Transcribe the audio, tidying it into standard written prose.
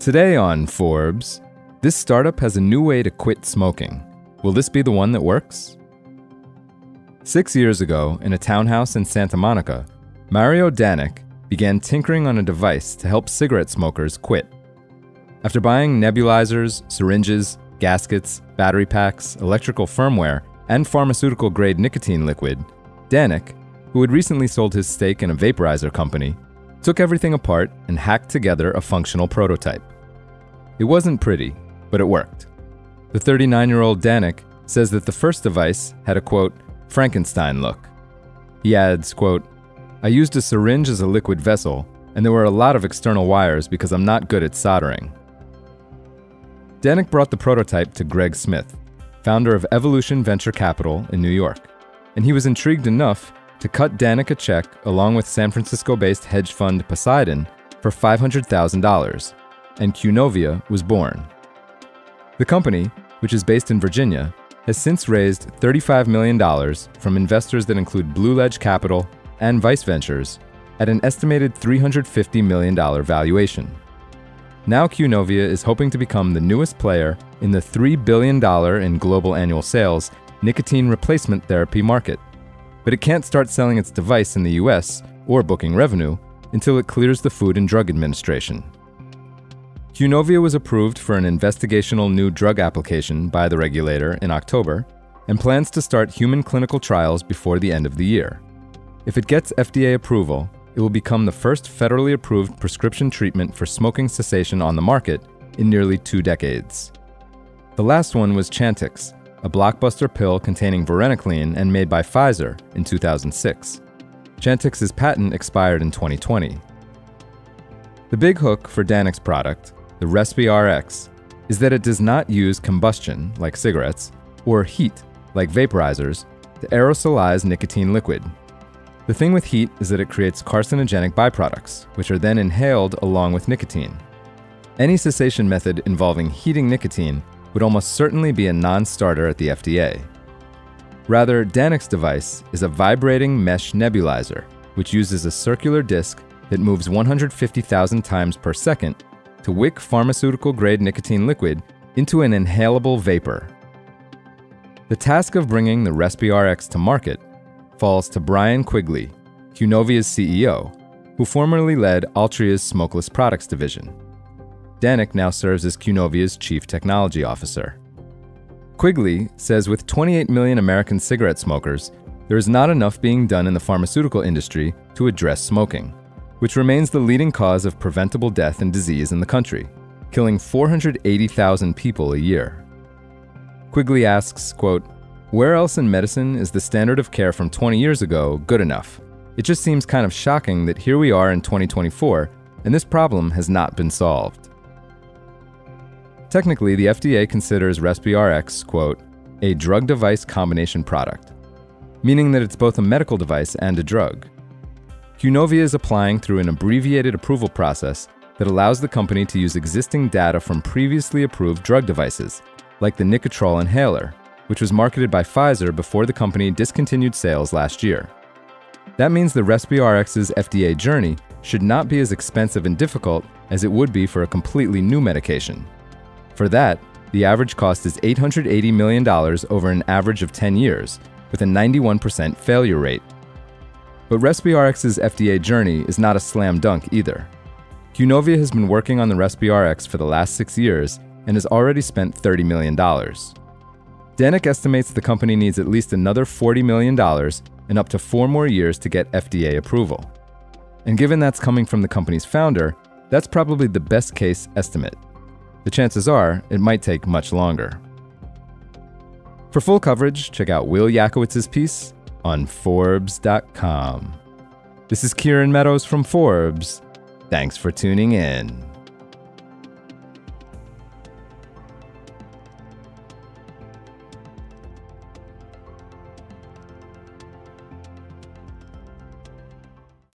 Today on Forbes, this startup has a new way to quit smoking. Will this be the one that works? 6 years ago, in a townhouse in Santa Monica, Mario Danek began tinkering on a device to help cigarette smokers quit. After buying nebulizers, syringes, gaskets, battery packs, electrical firmware, and pharmaceutical-grade nicotine liquid, Danek, who had recently sold his stake in a vaporizer company, took everything apart and hacked together a functional prototype. It wasn't pretty, but it worked. The 39-year-old Danek says that the first device had a, quote, Frankenstein look. He adds, quote, I used a syringe as a liquid vessel, and there were a lot of external wires because I'm not good at soldering. Danek brought the prototype to Greg Smith, founder of Evolution Venture Capital in New York, and he was intrigued enough to cut Danek a check along with San Francisco-based hedge fund Poseidon for $500,000, and Qnovia was born. The company, which is based in Virginia, has since raised $35 million from investors that include Blue Ledge Capital and Vice Ventures at an estimated $350 million valuation. Now Qnovia is hoping to become the newest player in the $3 billion in global annual sales nicotine replacement therapy market. But it can't start selling its device in the US or booking revenue until it clears the Food and Drug Administration. Qnovia was approved for an investigational new drug application by the regulator in October and plans to start human clinical trials before the end of the year. If it gets FDA approval, it will become the first federally approved prescription treatment for smoking cessation on the market in nearly 2 decades. The last one was Chantix, a blockbuster pill containing varenicline and made by Pfizer in 2006. Chantix's patent expired in 2020. The big hook for Danek's product, the RespiRx, is that it does not use combustion, like cigarettes, or heat, like vaporizers, to aerosolize nicotine liquid. The thing with heat is that it creates carcinogenic byproducts, which are then inhaled along with nicotine. Any cessation method involving heating nicotine would almost certainly be a non-starter at the FDA. Rather, Danek's device is a vibrating mesh nebulizer, which uses a circular disc that moves 150,000 times per second to wick pharmaceutical-grade nicotine liquid into an inhalable vapor. The task of bringing the RespiRx to market falls to Brian Quigley, Qnovia's CEO, who formerly led Altria's smokeless products division. Danek now serves as Qnovia's Chief Technology Officer. Quigley says with 28 million American cigarette smokers, there is not enough being done in the pharmaceutical industry to address smoking, which remains the leading cause of preventable death and disease in the country, killing 480,000 people a year. Quigley asks, quote, where else in medicine is the standard of care from 20 years ago good enough? It just seems kind of shocking that here we are in 2024 and this problem has not been solved. Technically, the FDA considers RespiRx, quote, a drug-device combination product, meaning that it's both a medical device and a drug. Qnovia is applying through an abbreviated approval process that allows the company to use existing data from previously approved drug devices, like the Nicotrol inhaler, which was marketed by Pfizer before the company discontinued sales last year. That means the RespiRx's FDA journey should not be as expensive and difficult as it would be for a completely new medication. For that, the average cost is $880 million over an average of 10 years, with a 91% failure rate. But RespiRx's FDA journey is not a slam dunk either. Qnovia has been working on the RespiRx for the last 6 years and has already spent $30 million. Danek estimates the company needs at least another $40 million and up to 4 more years to get FDA approval. And given that's coming from the company's founder, that's probably the best case estimate. The chances are it might take much longer. For full coverage, check out Will Yakowitz's piece on Forbes.com. This is Kieran Meadows from Forbes. Thanks for tuning in.